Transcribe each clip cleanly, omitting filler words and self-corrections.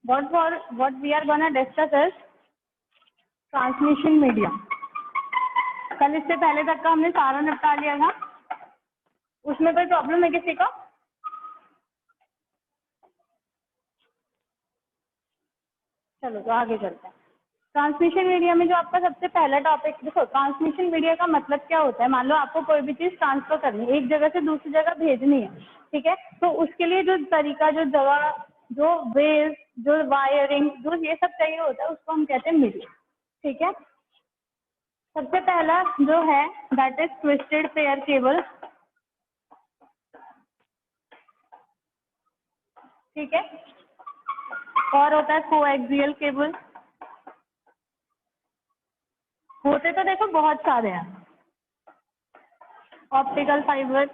what we are gonna discuss is transmission media. कल इससे पहले तक का हमने सारा निपटा लिया था, उसमें कोई प्रॉब्लम है किसी का? चलो तो आगे चलते हैं। ट्रांसमिशन मीडिया में जो आपका सबसे पहला टॉपिक, देखो ट्रांसमिशन मीडिया का मतलब क्या होता है। मान लो आपको कोई भी चीज़ ट्रांसफर करनी है, एक जगह से दूसरी जगह भेजनी है, ठीक है, तो उसके लिए जो तरीका, जो जगह, जो वेव, जो वायरिंग, जो ये सब चाहिए होता है, उसको हम कहते हैं मीडिया, ठीक है। सबसे पहला जो है that is twisted pair cable, ठीक है, और होता है कोएक्सियल केबल। होते तो देखो बहुत सारे हैं, ऑप्टिकल फाइबर,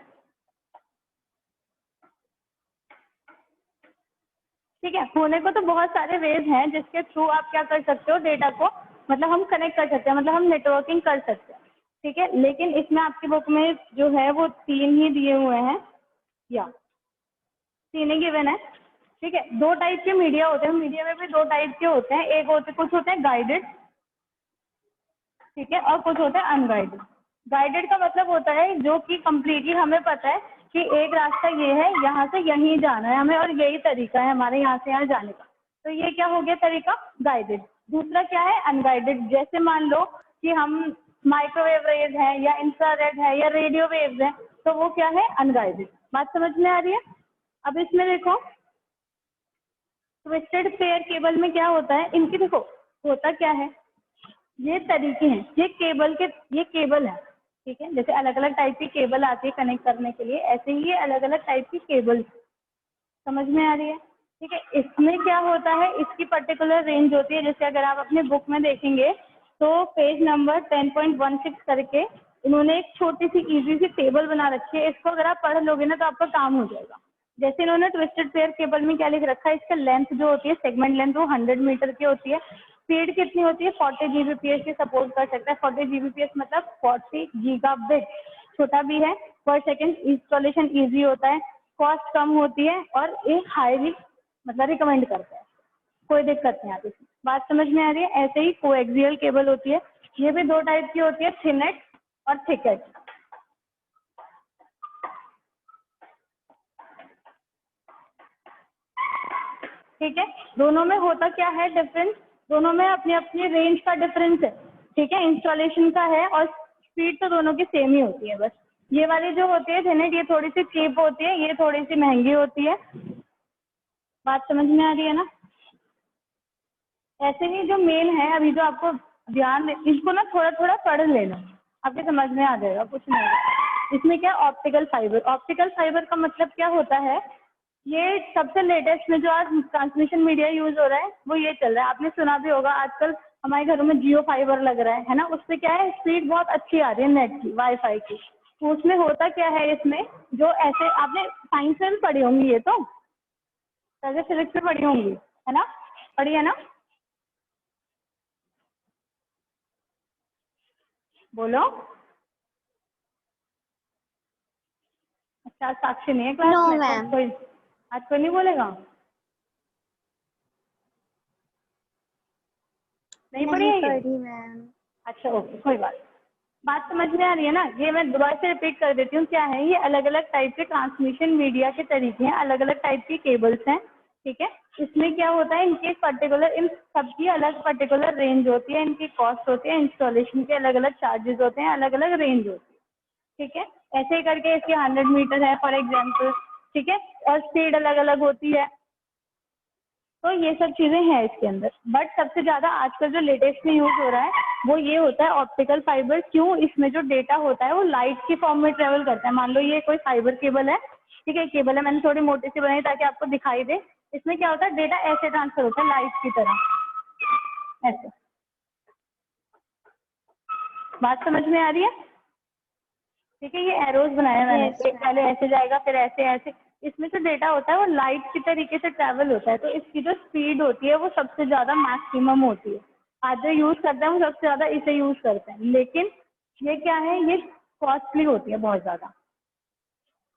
ठीक है। होने को तो बहुत सारे वेज हैं जिसके थ्रू आप क्या कर सकते हो, डेटा को मतलब हम कनेक्ट कर सकते हैं, मतलब हम नेटवर्किंग कर सकते हैं, ठीक है। लेकिन इसमें आपकी बुक में जो है वो 3 ही दिए हुए हैं, या 3 ही गिवन है, ठीक है। 2 टाइप के मीडिया होते हैं, मीडिया में भी 2 टाइप के होते हैं, एक होते, कुछ होते हैं गाइडेड, ठीक है, और कुछ होता है अनगाइडेड। गाइडेड का मतलब होता है जो कि कम्प्लीटली हमें पता है कि एक रास्ता ये है, यहाँ से यहीं जाना है हमें और यही तरीका है हमारे यहाँ से यहाँ जाने का, तो ये क्या हो गया तरीका, गाइडेड। दूसरा क्या है, अनगाइडेड। जैसे मान लो कि हम माइक्रोवेव रेज है या इंफ्रारेड है या रेडियो वेव्स है, तो वो क्या है, अनगाइडेड। बात समझ में आ रही है? अब इसमें देखो ट्विस्टेड पेयर केबल में क्या होता है, इनकी देखो होता क्या है, ये तरीके हैं, ये केबल के, ये केबल है, ठीक है। जैसे अलग अलग टाइप की केबल आती है कनेक्ट करने के लिए, ऐसे ही ये अलग अलग टाइप की केबल, समझ में आ रही है, ठीक है। इसमें क्या होता है, इसकी पर्टिकुलर रेंज होती है। जैसे अगर आप अपने बुक में देखेंगे तो पेज नंबर 10.16 करके इन्होंने एक छोटी सी इजी सी टेबल बना रखी है, इसको अगर आप पढ़ लोगे ना तो आपका काम हो जाएगा। जैसे इन्होंने ट्विस्टेड पेयर केबल में क्या लिख रखा है, इसका लेंथ जो होती है, सेगमेंट लेंथ, वो 100 मीटर की होती है। स्पीड कितनी होती है, 40 Gbps की सपोर्ट कर सकता है। 40 Gbps मतलब 40 गीगाबिट, छोटा भी है, पर सेकेंड। इंस्टॉलेशन ईजी होता है, कॉस्ट कम होती है और एक हाईली मतलब रिकमेंड करता है, कोई दिक्कत नहीं आती। बात समझ में आ रही है? ऐसे ही कोएक्सियल केबल होती है, ये भी 2 टाइप की होती है, थिनेट और थिकेट, ठीक है। दोनों में होता क्या है डिफरेंस, दोनों में अपनी अपनी रेंज का डिफरेंस है, ठीक है, इंस्टॉलेशन का है, और स्पीड तो दोनों की सेम ही होती है। बस ये वाली जो होती है थिनेट, ये थोड़ी सी चीप होती है, ये थोड़ी सी महंगी होती है। बात समझ में आ रही है ना? ऐसे ही जो मेन है, अभी जो आपको ध्यान, इसको ना थोड़ा थोड़ा पढ़ लेना, आपके समझ में आ जाएगा, कुछ नहीं होगा। इसमें क्या, ऑप्टिकल फाइबर। ऑप्टिकल फाइबर का मतलब क्या होता है, ये सबसे लेटेस्ट में जो आज ट्रांसमिशन मीडिया यूज हो रहा है वो ये चल रहा है। आपने सुना भी होगा आजकल हमारे घरों में जियो फाइबर लग रहा है ना, उससे क्या है, स्पीड बहुत अच्छी आ रही है नेट की, वाईफाई की। तो उसमें होता क्या है, इसमें जो ऐसे आपने साइंस में भी पढ़ी होंगी, ये तो फिजिक्स में पढ़ी होंगी, है ना, पढ़ी है ना, बोलो। अच्छा, साक्षी नहीं है क्लास नो में, तो मैम, कोई आज कोई नहीं बोलेगा, नहीं पढ़ी नहीं है ये? पढ़ी मैम। अच्छा ओके, कोई बात समझ में आ रही है ना। ये मैं दोबारा से रिपीट कर देती हूँ, क्या है, ये अलग अलग टाइप के ट्रांसमिशन मीडिया के तरीके हैं, अलग अलग टाइप की केबल्स हैं, ठीक है। इसमें क्या होता है, इनके पर्टिकुलर, इन सबकी अलग पर्टिकुलर रेंज होती है, इनकी कॉस्ट होती है, इंस्टॉलेशन के अलग अलग चार्जेस होते हैं, अलग अलग रेंज होती है, ठीक है। ऐसे ही करके इसकी 100 मीटर है फॉर एग्जाम्पल, ठीक है, और स्पीड अलग अलग होती है। तो ये सब चीज़ें हैं इसके अंदर, बट सबसे ज़्यादा आजकल जो लेटेस्ट में यूज़ हो रहा है वो ये होता है ऑप्टिकल फाइबर। क्यों? इसमें जो डेटा होता है वो लाइट की फॉर्म में ट्रेवल करता है। मान लो ये कोई फाइबर केबल है, ठीक है, केबल है, मैंने थोड़ी मोटी सी बनाई ताकि आपको दिखाई दे। इसमें क्या होता है, डेटा ऐसे ट्रांसफर होता है लाइट की तरह, ऐसे। बात समझ में आ रही है? ठीक है, ये एरोज बनाया मैंने, यस एक पहले मैम। ऐसे जाएगा फिर ऐसे ऐसे। इसमें जो डेटा होता है वो लाइट की तरीके से ट्रैवल होता है, तो इसकी जो स्पीड होती है वो सबसे ज़्यादा मैक्सिमम होती है। आज जो यूज़ करते हैं वो सबसे ज़्यादा इसे यूज़ करते हैं, लेकिन ये क्या है, ये कॉस्टली होती है बहुत ज़्यादा,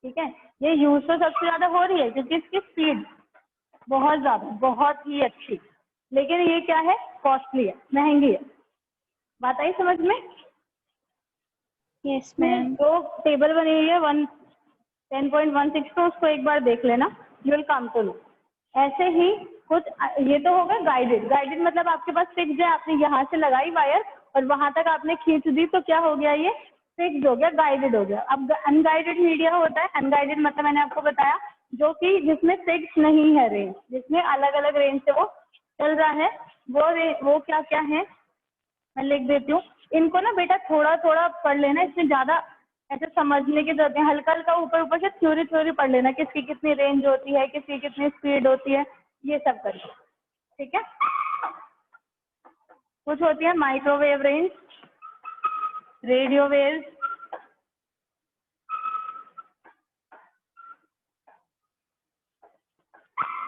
ठीक है। ये यूज़ तो सबसे ज़्यादा हो रही है क्योंकि इसकी स्पीड बहुत ज्यादा, बहुत ही अच्छी, लेकिन ये क्या है, कॉस्टली है, महंगी है। बात आई समझ में? Yes ma'am. जो टेबल बनी हुई है 10.16 तो उसको एक बार देख लेना, you will come to know. ऐसे ही कुछ, ये तो होगा गाइडेड। गाइडेड मतलब आपके पास फिक्स है, आपने यहाँ से लगाई वायर और वहां तक आपने खींच दी तो क्या हो गया, ये फिक्स हो गया, गाइडेड हो गया। अब अनगाइडेड मीडिया होता है। अनगाइडेड मतलब मैंने आपको बताया जो कि जिसमें फिक्स नहीं है रेंज, जिसमें अलग अलग रेंज से वो चल रहा है, वो क्या क्या है मैं लिख देती हूँ। इनको ना बेटा थोड़ा थोड़ा पढ़ लेना, इसमें ज्यादा ऐसे समझने की जरूरत है। हल्का हल्का ऊपर ऊपर से थ्योरी थ्योरी पढ़ लेना, किसकी कितनी रेंज होती है, किसकी कितनी स्पीड होती है, ये सब करके, ठीक है। कुछ होती है microwave range, radio wave,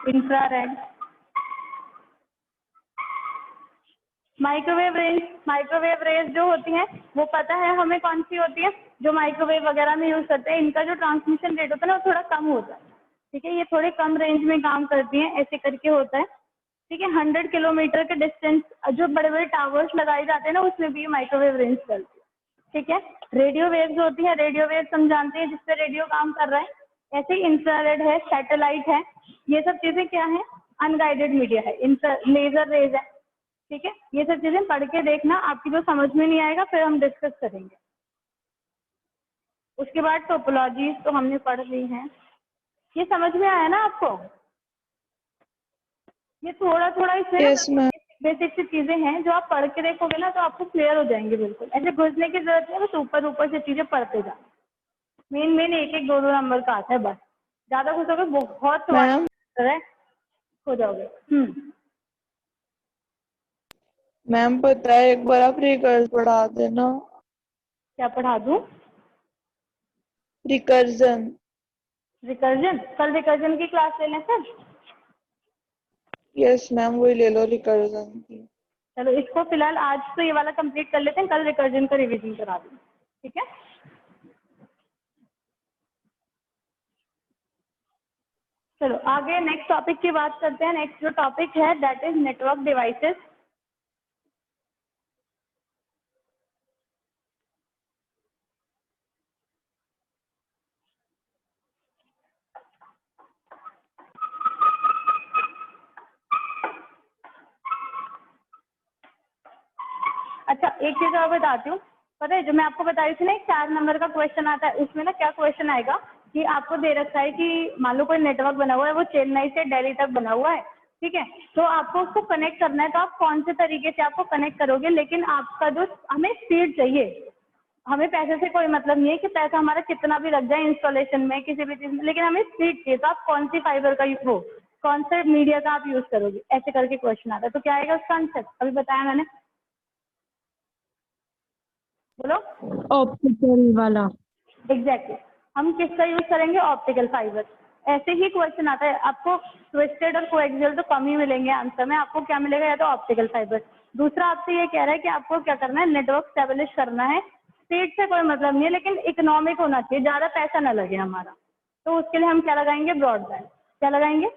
infrared. Microwave range जो होती है वो पता है हमें कौन सी होती है, जो माइक्रोवेव वगैरह में यूज करते हैं। इनका जो ट्रांसमिशन रेट होता है ना वो थोड़ा कम होता है, ठीक है। ये थोड़े कम रेंज में काम करती हैं, ऐसे करके होता है, ठीक है। 100 किलोमीटर के डिस्टेंस जो बड़े बड़े टावर्स लगाए जाते हैं ना, उसमें भी माइक्रोवेव रेंज चलती है, ठीक है। रेडियो वेव्स होती है, रेडियो वेव्स हम जानते हैं जिससे रेडियो काम कर रहा है। ऐसे इंफ्रारेड है, सैटेलाइट है, ये सब चीजें क्या है, अनगाइडेड मीडिया है। लेजर रेज है, ठीक है। ये सब चीजें पढ़ के देखना, आपकी जो समझ में नहीं आएगा फिर हम डिस्कस करेंगे। उसके बाद टोपोलॉजी तो हमने पढ़ ली है। ये समझ में आया ना आपको? ये थोड़ा थोड़ा इसमें ना यस मैम। बेसिक सी चीजें हैं, जो आप पढ़ के देखोगे ना तो आपको क्लियर हो जाएंगे बिल्कुल। ऐसे घुसने की जरूरत नहीं है, बस ऊपर ऊपर से चीजें पढ़ते जाओ। मेन मेन एक एक दो दो नंबर का आता है बस, ज्यादा घुसोगे बहुत मैम हो जाओगे। मैम पता है, एक बार आप रिकर्स पढ़ा देना। क्या पढ़ा दूं? रिकर्जन। रिकर्जन? कल रिकर्जन की क्लास ले लें सर? यस मैम, वही ले लो रिकर्जन की। चलो इसको फिलहाल आज तो ये वाला कंप्लीट कर लेते हैं, कल रिकर्जन का रिवीजन करा दें, ठीक है। चलो आगे नेक्स्ट टॉपिक की बात करते हैं। नेक्स्ट जो टॉपिक है दैट इज नेटवर्क डिवाइसेस। अच्छा एक चीज और बताती हूँ, पता है जो मैं आपको बताई थी ना, एक 4 नंबर का क्वेश्चन आता है, उसमें ना क्या क्वेश्चन आएगा कि आपको दे रखा है कि मान लो कोई नेटवर्क बना हुआ है, वो चेन्नई से दिल्ली तक बना हुआ है, ठीक है। तो आपको उसको कनेक्ट करना है, तो आप कौन से तरीके से आपको कनेक्ट करोगे, लेकिन आपका जो हमें स्पीड चाहिए, हमें पैसे से कोई मतलब नहीं है कि पैसा हमारा कितना भी लग जाए इंस्टॉलेशन में किसी भी चीज में, लेकिन हमें स्पीड चाहिए। तो आप कौन सी फाइबर का हो, कौन से मीडिया का आप यूज करोगे, ऐसे करके क्वेश्चन आता है। तो क्या आएगा उसका आंसर, अभी बताया मैंने, बोलो। ऑप्टिकल वाला। एग्जैक्टली हम किसका यूज करेंगे, ऑप्टिकल फाइबर। ऐसे ही क्वेश्चन आता है आपको, ट्विस्टेड और कोएक्सियल तो कम ही मिलेंगे आंसर में, आपको क्या मिलेगा, या तो ऑप्टिकल फाइबर। दूसरा आपसे ये कह रहा है कि आपको क्या करना है, नेटवर्क स्टेब्लिश करना है। स्पीड से कोई मतलब नहीं है, लेकिन इकोनॉमिक होना चाहिए, ज्यादा पैसा ना लगे हमारा। तो उसके लिए हम क्या लगाएंगे, ब्रॉडबैंड। क्या लगाएंगे,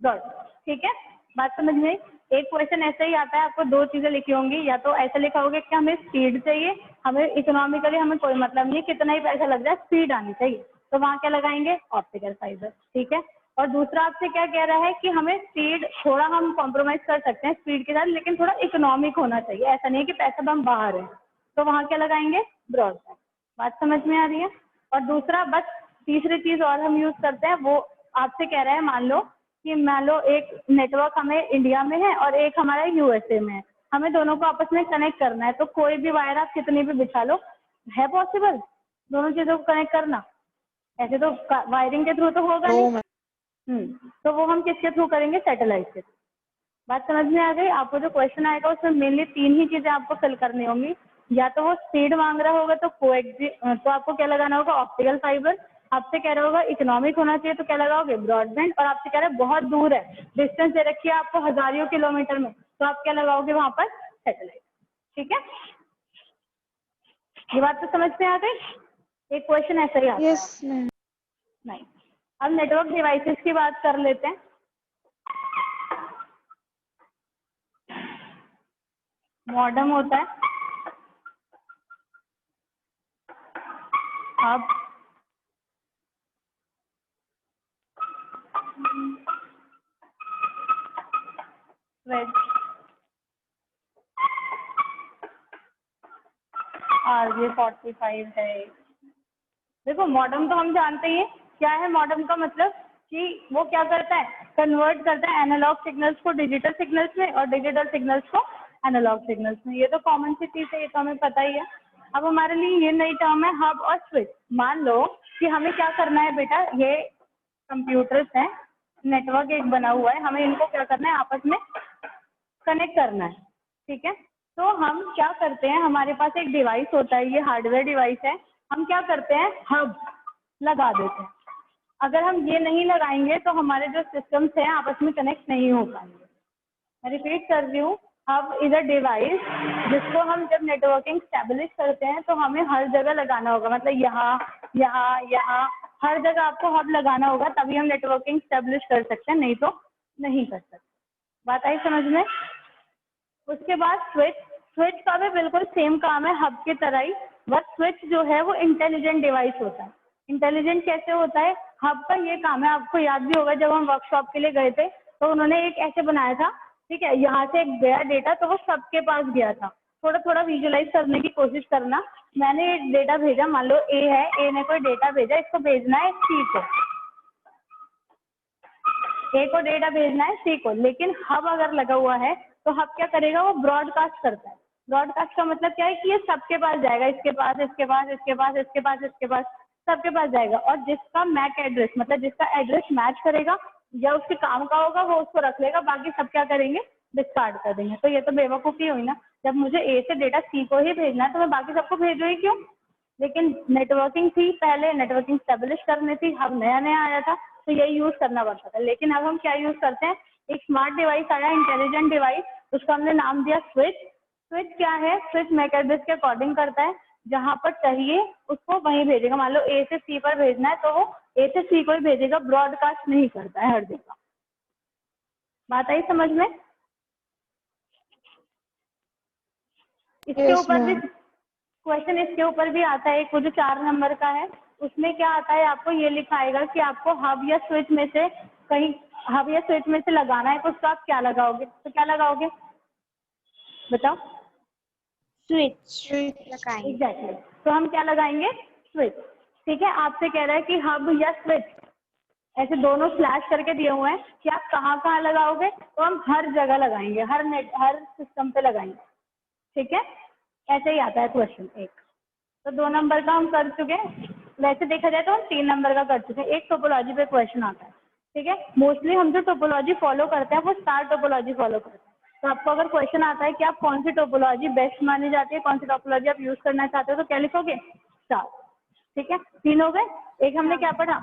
ब्रॉड, ठीक है। बात समझ में आई? एक क्वेश्चन ऐसे ही आता है, आपको दो चीजें लिखी होंगी, या तो ऐसे लिखा होगा कि हमें स्पीड चाहिए, हमें इकोनॉमिकली हमें कोई मतलब नहीं कितना ही पैसा लग जाए, स्पीड आनी चाहिए, तो वहां क्या लगाएंगे, ऑप्टिकल फाइबर, ठीक है। और दूसरा आपसे क्या कह रहा है कि हमें स्पीड थोड़ा हम कॉम्प्रोमाइज कर सकते हैं स्पीड के साथ, लेकिन थोड़ा इकोनॉमिक होना चाहिए, ऐसा नहीं है कि पैसा तो हम बाहर है, तो वहां क्या लगाएंगे, ब्रॉडबैंड। बात समझ में आ रही है? और दूसरा बस तीसरी चीज और हम यूज करते हैं, वो आपसे कह रहा है मान लो एक नेटवर्क हमें इंडिया में है और एक हमारा यूएसए में है, हमें दोनों को आपस में कनेक्ट करना है। तो कोई भी वायर आप कितनी भी बिछा लो, है पॉसिबल दोनों चीजों को कनेक्ट करना? ऐसे तो वायरिंग के थ्रू तो होगा नो नहीं। मैम। तो वो हम किसके थ्रू करेंगे, सैटेलाइट के। बात समझ में आ गई? आपको जो क्वेश्चन आएगा उसमें मेनली 3 ही चीजें आपको फिल करनी होंगी, या तो वो स्पीड मांग रहा होगा तो आपको क्या लगाना होगा, ऑप्टिकल फाइबर। आपसे कह रहा होगा इकोनॉमिक होना चाहिए तो क्या लगाओगे, ब्रॉडबैंड। और आपसे कह रहा है बहुत दूर है, डिस्टेंस दे रखी है आपको हजारों किलोमीटर में, तो आप क्या लगाओगे वहां पर, सैटेलाइट, ठीक है। ये बात तो समझ में आ गई? एक क्वेश्चन ऐसा ही आता है। Yes ma'am. नहीं, अब नेटवर्क डिवाइसेस की बात कर लेते हैं। मॉडेम होता है, अब स्विच, RJ45 है। देखो मॉडेम तो हम जानते ही हैं क्या है। मॉडेम का मतलब कि वो क्या करता है, कन्वर्ट करता है एनालॉग सिग्नल्स को डिजिटल सिग्नल्स में और डिजिटल सिग्नल्स को एनालॉग सिग्नल्स में। ये तो कॉमन सी चीज है, ये तो हमें पता ही है। अब हमारे लिए ये नई टर्म है हब और स्विच। मान लो कि हमें क्या करना है बेटा, ये कंप्यूटर्स हैं, नेटवर्क एक बना हुआ है, हमें इनको क्या करना है, आपस में कनेक्ट करना है, ठीक है। तो हम क्या करते हैं, हमारे पास एक डिवाइस होता है, ये हार्डवेयर डिवाइस है, हम क्या करते हैं, हब लगा देते हैं। अगर हम ये नहीं लगाएंगे तो हमारे जो सिस्टम्स हैं आपस में कनेक्ट नहीं हो पाएंगे। मैं रिपीट कर रही हूँ, हब इज अ डिवाइस जिसको हम जब नेटवर्किंग स्टैब्लिश करते हैं तो हमें हर जगह लगाना होगा, मतलब यहाँ यहाँ यहाँ हर जगह आपको हब लगाना होगा, तभी हम नेटवर्किंग स्टैब्लिश कर सकते हैं, नहीं तो नहीं कर सकते। बात आई समझ में। उसके बाद स्विच, स्विच का भी बिल्कुल सेम काम है हब की तरह ही, बस स्विच जो है वो इंटेलिजेंट डिवाइस होता है। इंटेलिजेंट कैसे होता है, हब का ये काम है, आपको याद भी होगा जब हम वर्कशॉप के लिए गए थे तो उन्होंने एक ऐसे बनाया था, ठीक है, यहाँ से गया डेटा तो वो सबके पास गया था। थोड़ा थोड़ा विजुअलाइज करने की कोशिश करना। मैंने एक डेटा भेजा, मान लो ए है, ए ने कोई डेटा भेजा, इसको भेजना है सी को, ए को डेटा भेजना है सी को, लेकिन हब अगर लगा हुआ है तो हब क्या करेगा, वो ब्रॉडकास्ट करता है। ब्रॉडकास्ट का मतलब क्या है कि ये सबके पास जाएगा, इसके पास, इसके पास, इसके पास, इसके पास, इसके पास, सबके पास जाएगा। और जिसका मैक एड्रेस, मतलब जिसका एड्रेस मैच करेगा या उसके काम का होगा, वो उसको रख लेगा, बाकी सब क्या करेंगे, डिस्कार्ड कर देंगे। तो ये तो बेवकूफ़ी हुई ना, जब मुझे ए से डेटा सी को ही भेजना है तो मैं बाकी सबको भेज रही क्यों। लेकिन नेटवर्किंग थी पहले, नेटवर्किंग स्टेब्लिश करनी थी, अब नया नया आया था तो यही यूज करना पड़ता था। लेकिन अब हम क्या यूज करते हैं, एक स्मार्ट डिवाइस आया, इंटेलिजेंट डिवाइस, उसको हमने नाम दिया स्विच। स्विच क्या है, स्विच मैक एड्रेस के अकॉर्डिंग करता है, जहां पर चाहिए उसको वहीं भेजेगा। मान लो ए से सी पर भेजना है तो वो ए से सी को ही भेजेगा, ब्रॉडकास्ट नहीं करता है हर जगह। बात आई समझ में। इसके ऊपर भी क्वेश्चन, इसके ऊपर भी आता है एक, वो जो 4 नंबर का है, उसमें क्या आता है, आपको ये लिखा आएगा कि आपको हब या स्विच में से कहीं, हब या स्विच में से लगाना है तो उसको आप क्या लगाओगे, तो क्या लगाओगे बताओ। स्विच लगाएंगे। एग्जैक्टली, तो हम क्या लगाएंगे, स्विच। ठीक है, आपसे कह रहा है कि हब या स्विच, ऐसे दोनों स्लैश करके दिए हुए हैं कि आप कहाँ कहाँ लगाओगे, तो हम हर जगह लगाएंगे, हर सिस्टम पे लगाएंगे। ठीक है, ऐसे ही आता है क्वेश्चन एक। तो 2 नंबर का हम कर चुके हैं। वैसे देखा जाए तो हम 3 नंबर का कर चुके हैं। एक टोपोलॉजी पे क्वेश्चन आता है, ठीक है। मोस्टली हम जो टोपोलॉजी फॉलो करते हैं वो स्टार टोपोलॉजी फॉलो करते हैं। तो आपको अगर क्वेश्चन आता है कि आप कौन सी टोपोलॉजी बेस्ट मानी जाती है, कौन सी टोपोलॉजी आप यूज करना चाहते हो, तो क्या लिखोगे, स्टार। ठीक है, 3 हो गए। एक हमने क्या पढ़ा,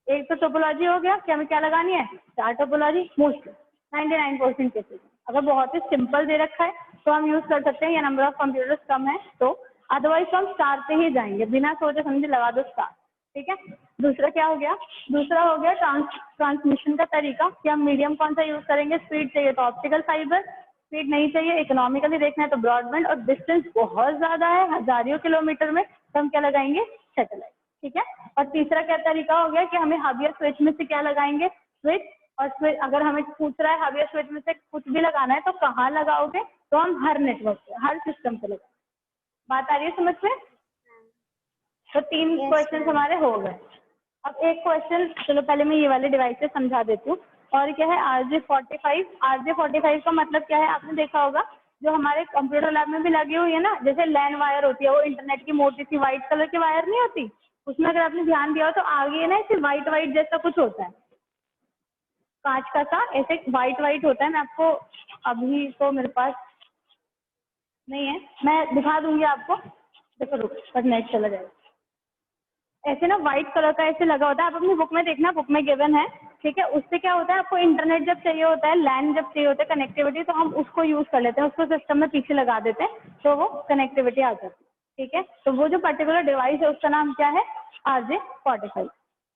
एक तो टोपोलॉजी हो गया कि हमें क्या लगानी है, स्टार टोपोलॉजी। मोस्टली 99% केसेस, अगर बहुत ही सिंपल दे रखा है तो हम यूज कर सकते हैं, या नंबर ऑफ कंप्यूटर्स कम है तो, अदरवाइज हम स्टार पे ही जाएंगे, बिना सोचे समझे लगा दो स्टार। ठीक है, दूसरा क्या हो गया, दूसरा हो गया ट्रांसमिशन का तरीका, कि हम मीडियम कौन सा यूज करेंगे। स्पीड चाहिए तो ऑप्टिकल फाइबर, स्पीड नहीं चाहिए, इकोनॉमिकली देखना है तो ब्रॉडबैंड, और डिस्टेंस बहुत ज्यादा है हजारों किलोमीटर में, तो हम क्या लगाएंगे, सैटेलाइट। ठीक है, और तीसरा क्या तरीका हो गया कि हमें हब या स्विच में से क्या लगाएंगे, स्विच। और फिर अगर हमें पूछ रहा है हब या स्विच में से कुछ भी लगाना है तो कहाँ लगाओगे, तो हम हर नेटवर्क पे, हर सिस्टम पे लगाएंगे। बात आ रही है समझ में। तो 3 क्वेश्चन हमारे हो गए। अब एक क्वेश्चन, चलो पहले मैं ये वाले डिवाइस से समझा देती हूँ। और क्या है RJ45। RJ45 का मतलब क्या है, आपने देखा होगा जो हमारे कंप्यूटर लैब में भी लगी हुई है ना, जैसे लैन वायर होती है, वो इंटरनेट की मोटी सी व्हाइट कलर की वायर नहीं होती, उसमें अगर आपने ध्यान दिया हो तो आगे ना ऐसे व्हाइट व्हाइट जैसा कुछ होता है, कांच का सा ऐसे व्हाइट व्हाइट होता है। मैं आपको, अभी तो मेरे पास नहीं है, मैं दिखा दूंगी आपको, देखो रुक, पर नेट चला जाएगा। ऐसे ना व्हाइट कलर का ऐसे लगा होता है, आप अपनी बुक में देखना, बुक में गिवन है। ठीक है, उससे क्या होता है, आपको इंटरनेट जब चाहिए होता है, लैन जब चाहिए होता है, कनेक्टिविटी, तो हम उसको यूज कर लेते हैं, उसको सिस्टम में पीछे लगा देते हैं तो वो कनेक्टिविटी आ जाती है। ठीक है, तो वो जो पर्टिकुलर डिवाइस है उसका नाम क्या है, RJ45।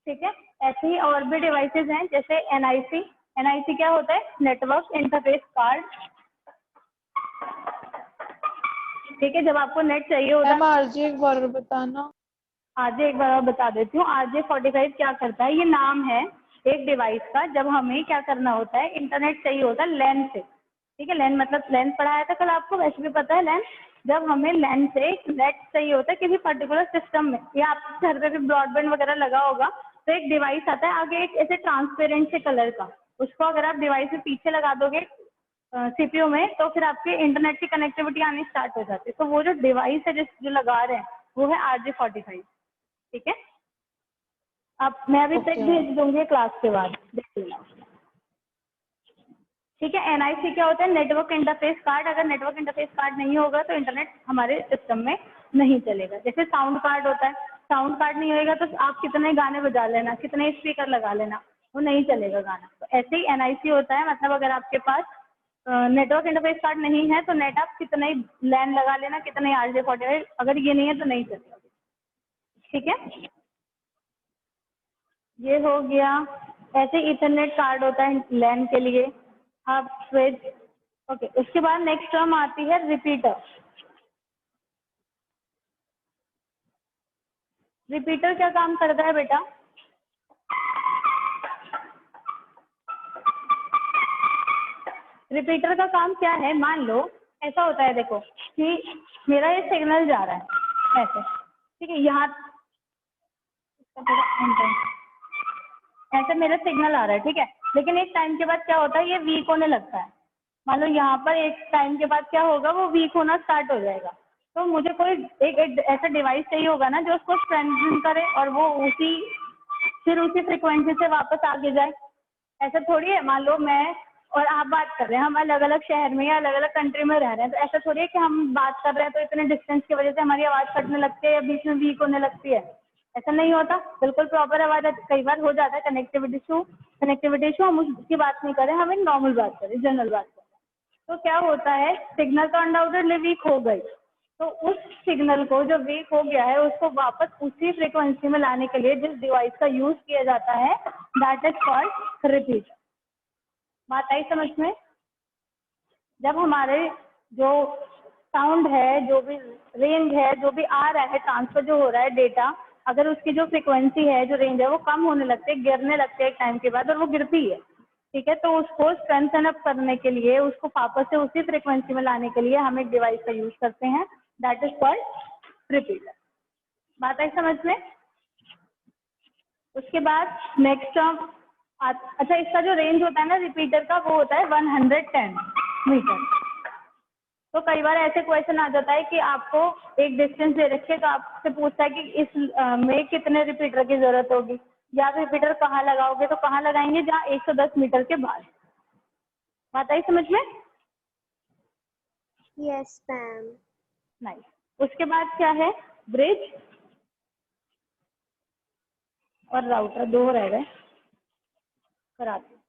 ठीक है, ऐसे ही और भी डिवाइसेस हैं जैसे NIC। NIC क्या होता है? Network interface card. ठीक है, जब आपको नेट चाहिए होता मैम है। आरजे एक बार बताना। आरजे एक बार और बता देती हूँ। RJ45 क्या करता है? ये नाम है एक डिवाइस का। जब हमें क्या करना होता है, इंटरनेट चाहिए होता है लैन से। ठीक है, लैन मतलब लैन पढ़ाया था कल आपको, वैसे भी पता है लैन। जब हमें लैन से नेट चाहिए होता है किसी पर्टिकुलर सिस्टम में, या आपके घर पे भी ब्रॉडबैंड वगैरह लगा होगा, तो एक डिवाइस आता है आगे एक ऐसे ट्रांसपेरेंट से कलर का। उसको अगर आप डिवाइस में पीछे लगा दोगे CPU में, तो फिर आपके इंटरनेट की कनेक्टिविटी आनी स्टार्ट हो जाती है। तो वो जो डिवाइस है जो लगा रहे हैं वो है RJ45। ठीक है, आप मैं अभी तक ओके भेज दूंगी क्लास के बाद, देख लेना। ठीक है, NIC क्या होता है? Network interface card. अगर नेटवर्क इंटरफेस कार्ड नहीं होगा तो इंटरनेट हमारे सिस्टम में नहीं चलेगा। जैसे साउंड कार्ड होता है, साउंड कार्ड नहीं होएगा तो आप कितने गाने बजा लेना, कितने स्पीकर लगा लेना, वो नहीं चलेगा गाना। तो ऐसे ही NIC होता है, मतलब अगर आपके पास नेटवर्क इंटरफेस कार्ड नहीं है तो नेट आप कितना ही लैन लगा लेना, कितना ही RJ45, अगर ये नहीं है तो नहीं चलेगा। ठीक है, ये हो गया। ऐसे इथरनेट कार्ड होता है लैन के लिए। आप स्विच, ओके। उसके बाद नेक्स्ट टर्म आती है रिपीटर। रिपीटर क्या काम करता है बेटा? रिपीटर का काम क्या है? मान लो ऐसा होता है, देखो कि मेरा ये सिग्नल जा रहा है ऐसे, ठीक है, यहाँ ऐसे मेरा सिग्नल आ रहा है, ठीक है। लेकिन एक टाइम के बाद क्या होता है, ये वीक होने लगता है। मान लो यहाँ पर एक टाइम के बाद क्या होगा, वो वीक होना स्टार्ट हो जाएगा। तो मुझे कोई एक ऐसा डिवाइस चाहिए होगा ना जो उसको स्ट्रेंथन करे और वो फिर उसी फ्रिक्वेंसी से वापस आगे जाए। ऐसा थोड़ी है, मान लो मैं और आप बात कर रहे हैं, हम अलग अलग शहर में या अलग अलग कंट्री में रह रहे हैं, तो ऐसा थोड़ी है कि हम बात कर रहे हैं तो इतने डिस्टेंस की वजह से हमारी आवाज़ कटने लगती है या बीच में वीक होने लगती है। ऐसा नहीं होता, बिल्कुल प्रॉपर आवाज़ आती। कई बार हो जाता है कनेक्टिविटी इशू, हम उसकी बात नहीं करें, हम एक नॉर्मल बात करें, जनरल बात करें। तो क्या होता है, सिग्नल तो अनडाउटेडली वीक हो गई, तो उस सिग्नल को जो वीक हो गया है उसको वापस उसी फ्रिक्वेंसी में लाने के लिए जिस डिवाइस का यूज किया जाता है, दैट इज कॉल्ड रिपीटर। बात आई समझ में? जब हमारे जो साउंड है, जो भी रेंज है, जो भी आ रहा है, ट्रांसफर जो हो रहा है डेटा, अगर उसकी जो फ्रिक्वेंसी है, जो रेंज है, वो कम होने लगती है, गिरने लगते हैं एक टाइम के बाद, और वो गिरती है, ठीक है, तो उसको स्ट्रेंथन अप करने के लिए, उसको वापस से उसी फ्रिक्वेंसी में लाने के लिए हम एक डिवाइस का यूज करते हैं, दैट इज कॉल्ड रिपीटर। बात आई समझ में? उसके बाद नेक्स्ट टर्म, अच्छा, इसका जो रेंज होता है ना रिपीटर का, वो होता है 110 मीटर। तो कई बार ऐसे क्वेश्चन आ जाता है कि आपको एक डिस्टेंस दे रखे, तो आपसे पूछता है कि इस में कितने रिपीटर की जरूरत होगी, या आप रिपीटर कहाँ लगाओगे, तो कहाँ लगाएंगे, जहाँ 110 मीटर के बाद। बात आई समझ में? Yes, ma'am. नाइस। उसके बाद क्या है, ब्रिज और राउटर, दो रह गए, कराते।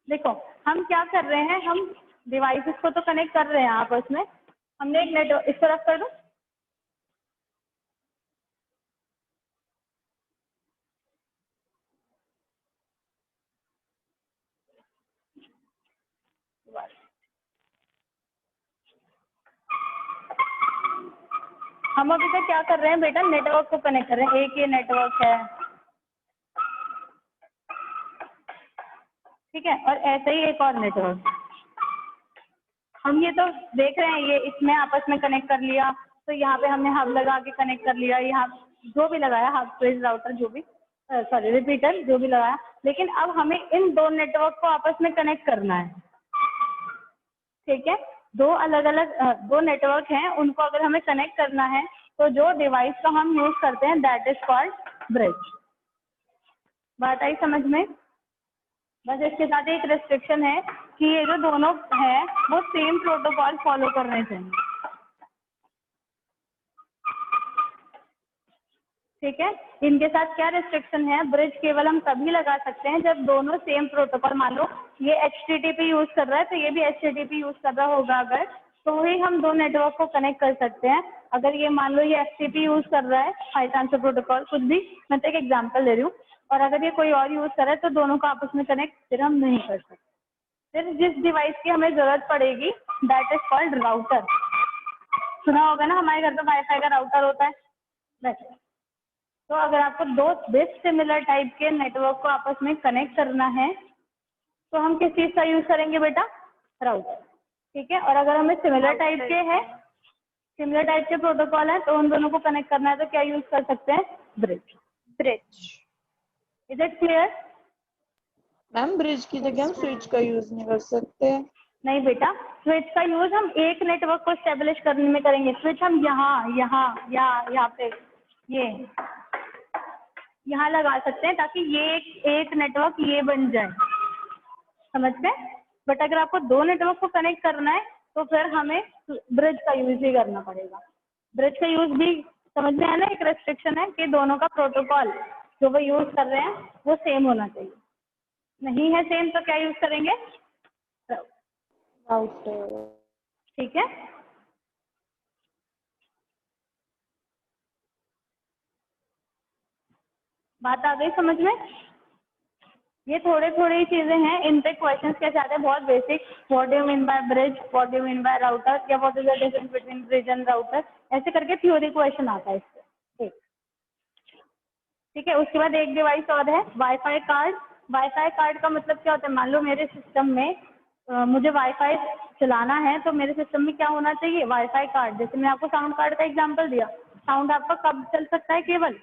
देखो हम क्या कर रहे हैं, हम डिवाइसेस को तो कनेक्ट कर रहे हैं आपस में। हमने एक नेटवर्क, इस तरफ कर दो, हम अभी तक क्या कर रहे हैं बेटा, नेटवर्क को कनेक्ट कर रहे हैं। एक ये नेटवर्क है, ठीक है, और ऐसे ही एक और नेटवर्क। हम ये तो देख रहे हैं, ये इसमें आपस में कनेक्ट कर लिया, तो यहाँ पे हमने हब लगा के कनेक्ट कर लिया, यहाँ जो भी लगाया, हब, स्विच, राउटर, जो भी, सॉरी, रिपीटर, जो भी लगाया। लेकिन अब हमें इन दो नेटवर्क को आपस में कनेक्ट करना है, ठीक है। दो अलग अलग दो नेटवर्क हैं, उनको अगर हमें कनेक्ट करना है, तो जो डिवाइस का हम यूज करते हैं, दैट इज कॉल्ड ब्रिज। बात आई समझ में? बस इसके साथ एक रेस्ट्रिक्शन है कि ये जो दोनों है वो सेम प्रोटोकॉल फॉलो करने चाहिए, ठीक है। इनके साथ क्या रिस्ट्रिक्शन है, ब्रिज केवल हम तभी लगा सकते हैं जब दोनों सेम प्रोटोकॉल, मान लो ये HTTP यूज कर रहा है तो ये भी HTTP यूज कर रहा होगा अगर, तो ही हम दो नेटवर्क को कनेक्ट कर सकते हैं। अगर ये मान लो ये FTP यूज कर रहा है, हाई ट्रांसफर प्रोटोकॉल, कुछ भी, मैं तो एक एग्जाम्पल दे रही हूँ, और अगर ये कोई और यूज कर रहा है तो दोनों को आपस में कनेक्ट फिर हम नहीं कर सकते। फिर जिस डिवाइस की हमें जरूरत पड़ेगी दैट इज कॉल्ड राउटर। सुना होगा ना, हमारे घर पे वाईफाई का राउटर होता है वैसे। तो अगर आपको दो डिसिमिलर टाइप के नेटवर्क को आपस में कनेक्ट करना है तो हम किस चीज का यूज करेंगे बेटा, राउटर। ठीक है। और अगर हमें सिमिलर टाइप के हैं, सिमिलर टाइप के प्रोटोकॉल है, तो उन दोनों को कनेक्ट करना है तो क्या यूज कर सकते हैं, bridge. Bridge. Is it clear? Ma'am bridge की जगह हम स्विच का यूज नहीं कर सकते? नहीं बेटा, स्विच का यूज हम एक नेटवर्क को स्टेब्लिश करने में करेंगे। स्विच हम यहाँ पे यहाँ लगा सकते हैं ताकि ये एक नेटवर्क ये बन जाए, समझ गए? बट अगर आपको दो नेटवर्क को कनेक्ट करना है तो फिर हमें ब्रिज का यूज ही करना पड़ेगा। ब्रिज का यूज भी समझ में आया ना, एक रेस्ट्रिक्शन है कि दोनों का प्रोटोकॉल जो वो यूज कर रहे हैं वो सेम होना चाहिए। नहीं है सेम तो क्या यूज करेंगे, राउटर। ठीक है। बात आ गई समझ में? ये थोड़े थोड़ी चीजें हैं, इन पे क्वेश्चंस कैसे आते हैं, बहुत basic. What do you mean by bridge, what do you mean by router, या what is the difference between bridge and router, ऐसे करके थ्योरी क्वेश्चन आता है इससे। ठीक है। उसके बाद एक डिवाइस और है वाईफाई कार्ड। वाईफाई कार्ड का मतलब क्या होता है, मान लो मेरे सिस्टम में मुझे वाईफाई चलाना है तो मेरे सिस्टम में क्या होना चाहिए, वाईफाई कार्ड। जैसे मैं आपको साउंड कार्ड का एग्जांपल दिया, साउंड आपका कब चल सकता है, केवल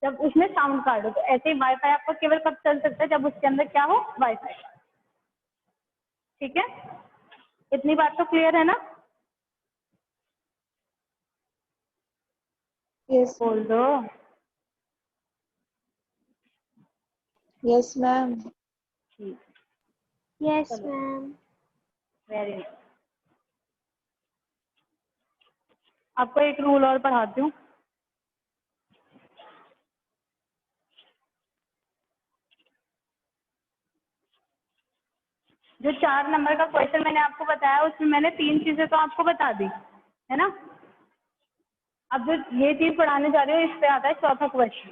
जब उसमें साउंड कार्ड हो। तो ऐसे ही वाईफाई आपका केवल कब चल सकता है, जब उसके अंदर क्या हो, वाईफाई। ठीक है, इतनी बात तो क्लियर है ना? यस बोल दो। Yes ma'am. ठीक, Yes, ma'am. Very good. आपको एक रूल और पढ़ाती हूँ। जो 4 नंबर का क्वेश्चन मैंने आपको बताया उसमें मैंने 3 चीजें तो आपको बता दी है ना। अब जो ये चीज पढ़ाने जा रही हूँ इस पे आता है चौथा क्वेश्चन।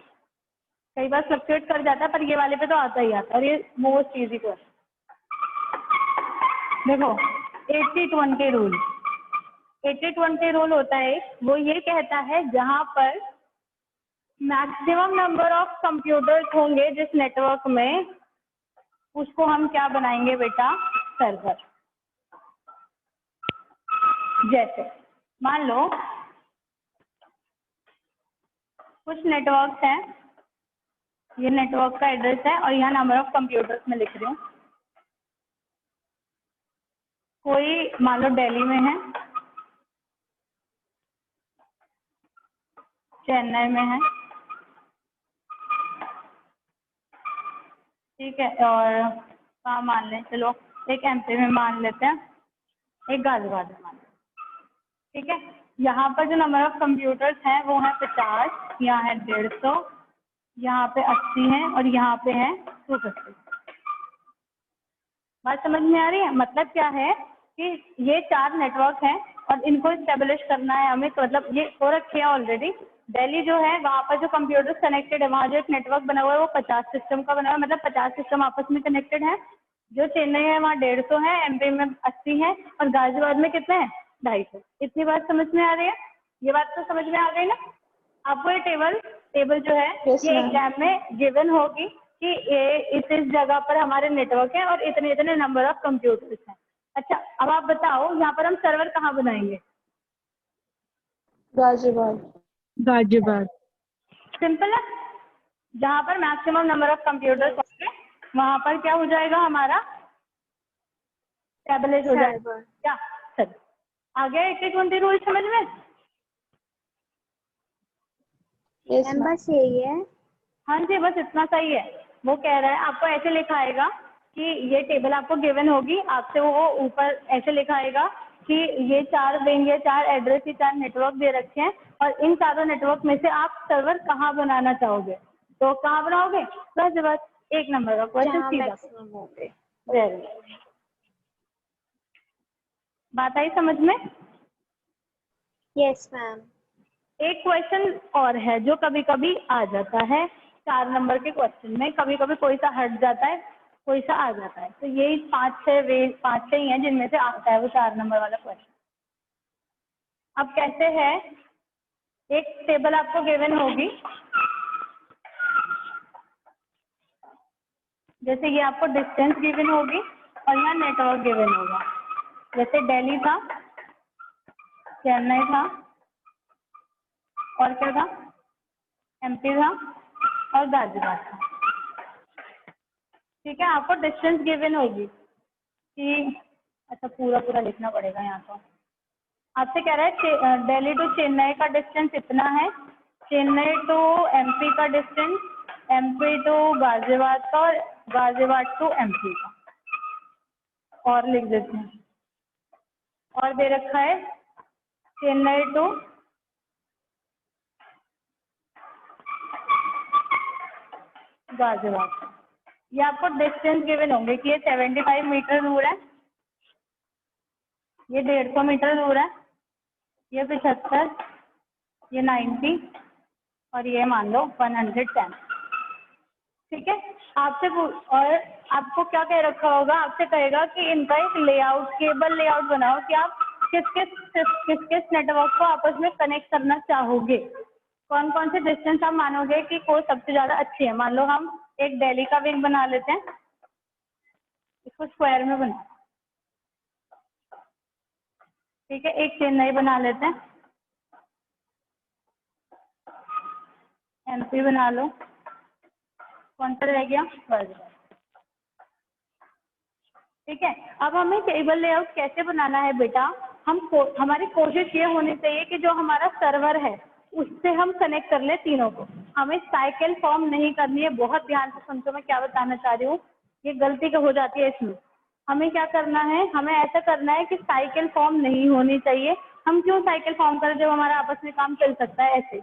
कई बार फ्लक्चुएट कर जाता है पर ये वाले पे तो आता ही आता है, और ये मोस्ट इजी क्वेश्चन। देखो 80-20 रूल। 80-20 रूल होता है, वो ये कहता है जहां पर मैक्सिमम नंबर ऑफ कंप्यूटर्स होंगे जिस नेटवर्क में, उसको हम क्या बनाएंगे बेटा, सर्वर। जैसे मान लो कुछ नेटवर्क हैं, ये नेटवर्क का एड्रेस है और यहाँ नंबर ऑफ कंप्यूटर्स में लिख रही हूँ। कोई मान लो दिल्ली में है, चेन्नई में है, ठीक है, और कहाँ मान लें, चलो एक MP में मान लेते हैं, एक गाजियाबाद में मान लेते हैं। ठीक है, यहाँ पर जो नंबर ऑफ कंप्यूटर्स हैं वो है 50, यहाँ है 150, यहाँ पे 80 है और यहाँ पे है 250। बात समझ में आ रही है? मतलब क्या है कि ये 4 नेटवर्क हैं और इनको स्टेब्लिश करना है हमें, तो मतलब ये हो रखे हैं ऑलरेडी। दिल्ली जो है वहाँ पर जो कंप्यूटर्स कनेक्टेड है, वहाँ जो एक नेटवर्क बना हुआ है वो 50 सिस्टम का बना हुआ है, मतलब 50 सिस्टम आपस में कनेक्टेड है। जो चेन्नई है वहाँ 150 है, MP में 80 है और गाजियाबाद में कितने हैं, 250। इतनी बात समझ में आ रही है? ये बात तो समझ में आ गई ना? आपको ये टेबल जो है Yes, ये ma'am. एग्जाम में गिवन होगी कि ये इस जगह पर हमारे नेटवर्क है और इतने इतने नंबर ऑफ कंप्यूटर्स हैं। अच्छा, अब आप बताओ यहाँ पर हम सर्वर कहाँ बनाएंगे? गाजियाबाद। गाजियाबाद। सिंपल है, जहाँ पर मैक्सिमम नंबर ऑफ कंप्यूटर्स होंगे वहाँ पर क्या हो जाएगा, हमारा स्टेबलिश हो जाएगा। Server. क्या सर आ गया 80-20 रूल समझ में? Yes ma'am ma'am. बस यही है। हाँ जी, बस इतना सही है। वो कह रहा है आपको ऐसे लिखाएगा कि ये टेबल आपको गिवन होगी, आपसे वो ऊपर ऐसे लिखाएगा कि ये 4 विंग या 4 एड्रेस या 4 नेटवर्क दे रखे हैं और इन चारों नेटवर्क में से आप सर्वर कहाँ बनाना चाहोगे, तो कहाँ बनाओगे? गाजियाबाद। 1 नंबर का क्वेश्चन जहाँ सीधा। मैक्सिमम हो गए। Very good. बात आई समझ में? Yes ma'am. एक क्वेश्चन और है जो कभी कभी आ जाता है 4 नंबर के क्वेश्चन में, कभी कभी कोई सा हट जाता है, कोई सा आ जाता है, तो यही 5-6 ही हैं जिनमें से आता है वो 4 नंबर वाला क्वेश्चन। अब कैसे है, एक टेबल आपको गिवन होगी, जैसे ये आपको डिस्टेंस गिवन होगी और यहाँ नेटवर्क गिवन होगा। जैसे दिल्ली था, चेन्नई था, और क्या था, एमपी था और गाजियाबाद था। ठीक है, आपको डिस्टेंस गिवन होगी कि अच्छा पूरा लिखना पड़ेगा यहाँ तो। आपसे कह रहा है दिल्ली टू चेन्नई का डिस्टेंस इतना है, चेन्नई टू एमपी का डिस्टेंस, एमपी टू गाजियाबाद का और गाजियाबाद टू एमपी का। और लिख देते हैं, और दे रखा है चेन्नई टू गाजियाबाद। ये आपको डिस्टेंस गिवन होंगे कि ये 75 मीटर दूर है, ये 150 मीटर दूर है, ये 75, ये 90 और ये मान लो 110। ठीक है, आपसे और आपको क्या कह रखा होगा, आपसे कहेगा कि इनका एक लेआउट, केबल लेआउट बनाओ कि आप किस किस नेटवर्क को आपस में कनेक्ट करना चाहोगे, कौन कौन से डिस्टेंस आप मानोगे कि कोई सबसे ज़्यादा अच्छी है। मान लो हम एक दिल्ली का विंग बना लेते हैं, इसको स्क्वायर में बना, ठीक है, एक चेन्नई बना लेते हैं, एमपी बना लो, कौन सा रह गया, गाजियाबाद। ठीक है, अब हमें टेबल लेआउट कैसे बनाना है बेटा, हमारी कोशिश ये होनी चाहिए कि जो हमारा सर्वर है उससे हम कनेक्ट कर ले तीनों को। हमें साइकिल फॉर्म नहीं करनी है, बहुत ध्यान से सुनते मैं क्या बताना चाह रही हूँ, ये गलती हो जाती है इसमें। हमें क्या करना है, हमें ऐसा करना है कि साइकिल फॉर्म नहीं होनी चाहिए। हम क्यों साइकिल फॉर्म करें जब हमारा आपस में काम चल सकता है ऐसे।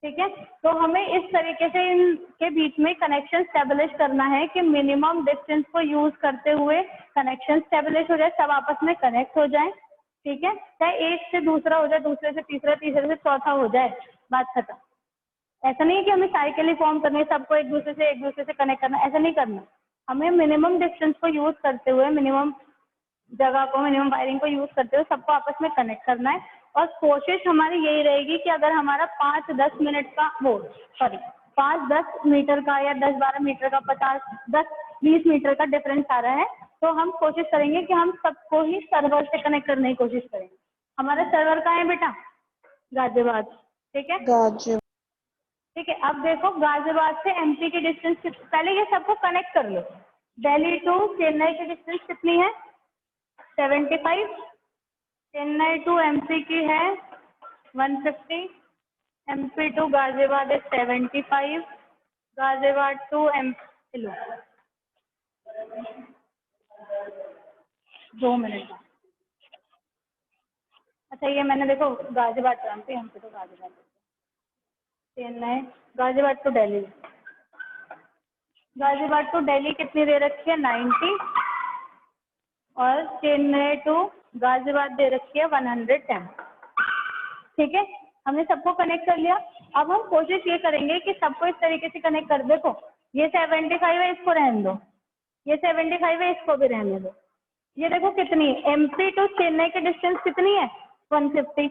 ठीक है, तो हमें इस तरीके से इनके बीच में कनेक्शन स्टेब्लिश करना है कि मिनिमम डिस्टेंस को यूज करते हुए कनेक्शन स्टेब्लिश हो जाए, सब आपस में कनेक्ट हो जाए। ठीक है, चाहे एक से दूसरा हो जाए, दूसरे से तीसरा, तीसरे से चौथा हो जाए, बात खत्म। ऐसा नहीं है कि हमें साइकिल ही फॉर्म करनी है, सबको एक दूसरे से कनेक्ट करना, ऐसा नहीं करना। हमें मिनिमम डिस्टेंस को यूज करते हुए, मिनिमम जगह को, मिनिमम वायरिंग को यूज करते हुए सबको आपस में कनेक्ट करना है। और कोशिश हमारी यही रहेगी कि अगर हमारा 5-10 मिनट का 5-10 मीटर का या 10-12 मीटर का 10-20 मीटर का डिफरेंस आ रहा है, तो हम कोशिश करेंगे कि हम सबको ही सर्वर से कनेक्ट करने की कोशिश करेंगे। हमारा सर्वर कहाँ है बेटा, गाजियाबाद। ठीक है, गाजियाबाद। ठीक है, अब देखो गाजियाबाद से एमपी की डिस्टेंस, पहले ये सबको कनेक्ट कर लो। दिल्ली टू चेन्नई की डिस्टेंस कितनी है, 75, चेन्नई टू एमपी की है 150, एमपी टू गाजियाबाद है 75, गाजियाबाद टू एमपी, लो 2 मिनट। अच्छा ये मैंने देखो Ghaziabad to MP to Ghaziabad, Chennai, Ghaziabad to Delhi, Ghaziabad to Delhi कितनी दे रखी है 90, और चेन्नई टू गाजियाबाद दे रखी है 110। ठीक है, हमने सबको कनेक्ट कर लिया। अब हम कोशिश ये करेंगे कि सबको इस तरीके से कनेक्ट कर, देखो ये 75 है, इसको रहने दो, ये 75 है, इसको भी रहने दो। ये देखो कितनी, एमपी टू चेन्नई की डिस्टेंस कितनी है 150,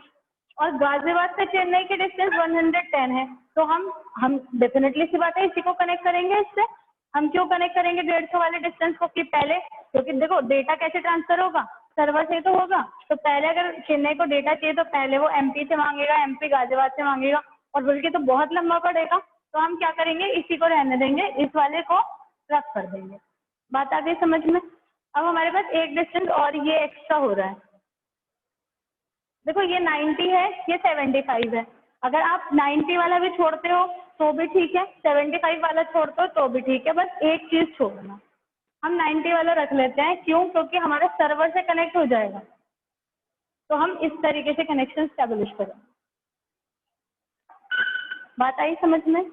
और गाजियाबाद से चेन्नई की डिस्टेंस 110 है। तो हम डेफिनेटली सी बात है इसी को कनेक्ट करेंगे इससे। हम क्यों कनेक्ट करेंगे 150 वाले डिस्टेंस को, कि पहले, क्योंकि देखो डेटा कैसे ट्रांसफर होगा, सर्वर से तो होगा, तो पहले अगर चेन्नई को डेटा चाहिए तो पहले वो एमपी से मांगेगा, एमपी गाजियाबाद से मांगेगा, और बल्कि तो बहुत लंबा पड़ेगा। तो हम क्या करेंगे, इसी को रहने देंगे, इस वाले को रख कर देंगे। बात आ गई समझ में। अब हमारे पास एक डिस्टेंस और ये एक्स्ट्रा हो रहा है, देखो ये 90 है, ये 75 है। अगर आप 90 वाला भी छोड़ते हो तो भी ठीक है, 75 वाला छोड़ते हो तो भी ठीक है, बस एक चीज छोड़ना, हम 90 वाला रख लेते हैं। क्यों, क्योंकि हमारे सर्वर से कनेक्ट हो जाएगा। तो हम इस तरीके से कनेक्शन एस्टेब्लिश करें। बात आई समझ में?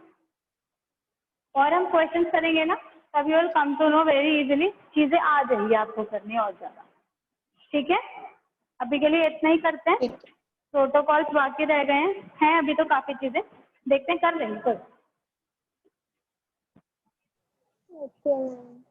और हम क्वेश्चंस करेंगे ना, तब you will come to know very easily, चीजें आ जाएंगी आपको करनी और ज्यादा। ठीक है, अभी के लिए इतना ही करते हैं। ठीक। प्रोटोकॉल्स बाकी रह गए हैं अभी तो काफी चीजें, देखते हैं कर लेंगे। Okay, ma'am.